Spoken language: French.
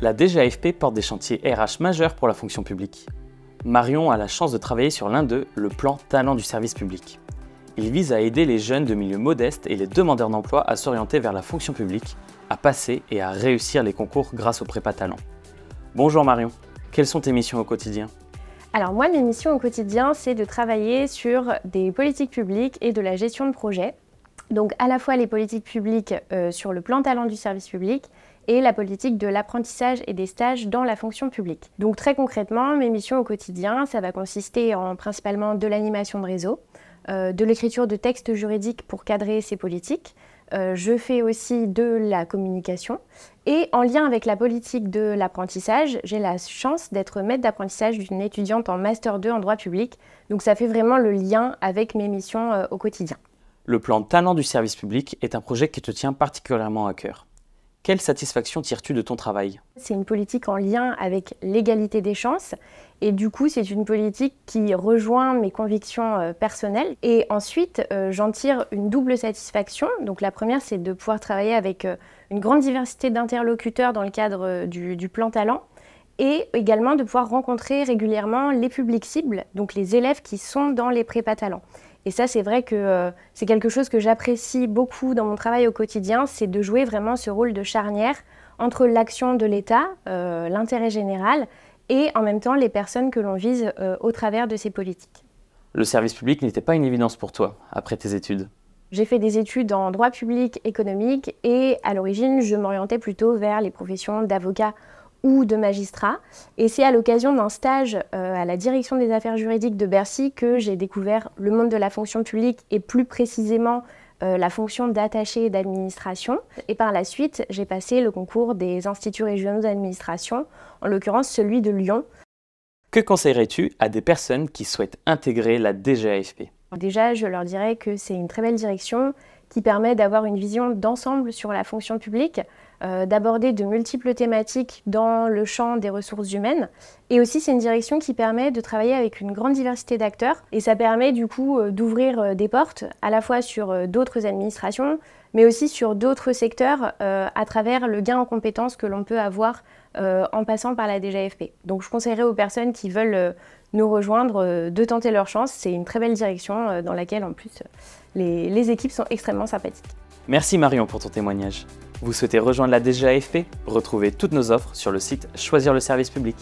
La DGAFP porte des chantiers RH majeurs pour la fonction publique. Marion a la chance de travailler sur l'un d'eux, le plan Talent du service public. Il vise à aider les jeunes de milieux modestes et les demandeurs d'emploi à s'orienter vers la fonction publique, à passer et à réussir les concours grâce au prépa talent. Bonjour Marion, quelles sont tes missions au quotidien ? Alors moi, mes missions au quotidien, c'est de travailler sur des politiques publiques et de la gestion de projets. Donc à la fois les politiques publiques sur le plan talent du service public et la politique de l'apprentissage et des stages dans la fonction publique. Donc très concrètement, mes missions au quotidien, ça va consister en principalement de l'animation de réseau, de l'écriture de textes juridiques pour cadrer ces politiques. Je fais aussi de la communication et en lien avec la politique de l'apprentissage, j'ai la chance d'être maître d'apprentissage d'une étudiante en Master 2 en droit public. Donc ça fait vraiment le lien avec mes missions au quotidien. Le plan Talent du service public est un projet qui te tient particulièrement à cœur. Quelle satisfaction tires-tu de ton travail ? C'est une politique en lien avec l'égalité des chances et du coup c'est une politique qui rejoint mes convictions personnelles et ensuite j'en tire une double satisfaction. Donc la première c'est de pouvoir travailler avec une grande diversité d'interlocuteurs dans le cadre du plan talent et également de pouvoir rencontrer régulièrement les publics cibles, donc les élèves qui sont dans les prépa talents. Et ça, c'est vrai que c'est quelque chose que j'apprécie beaucoup dans mon travail au quotidien, c'est de jouer vraiment ce rôle de charnière entre l'action de l'État, l'intérêt général, et en même temps les personnes que l'on vise au travers de ces politiques. Le service public n'était pas une évidence pour toi, après tes études. J'ai fait des études en droit public économique et à l'origine, je m'orientais plutôt vers les professions d'avocat ou de magistrat. Et c'est à l'occasion d'un stage à la direction des affaires juridiques de Bercy que j'ai découvert le monde de la fonction publique et plus précisément la fonction d'attaché d'administration. Et par la suite, j'ai passé le concours des instituts régionaux d'administration, en l'occurrence celui de Lyon. Que conseillerais-tu à des personnes qui souhaitent intégrer la DGAFP ? Déjà, je leur dirais que c'est une très belle direction qui permet d'avoir une vision d'ensemble sur la fonction publique, d'aborder de multiples thématiques dans le champ des ressources humaines. Et aussi, c'est une direction qui permet de travailler avec une grande diversité d'acteurs. Et ça permet du coup d'ouvrir des portes à la fois sur d'autres administrations, mais aussi sur d'autres secteurs à travers le gain en compétences que l'on peut avoir en passant par la DGAFP. Donc je conseillerais aux personnes qui veulent nous rejoindre de tenter leur chance. C'est une très belle direction dans laquelle en plus les équipes sont extrêmement sympathiques. Merci Marion pour ton témoignage. Vous souhaitez rejoindre la DGAFP ? Retrouvez toutes nos offres sur le site Choisir le service public.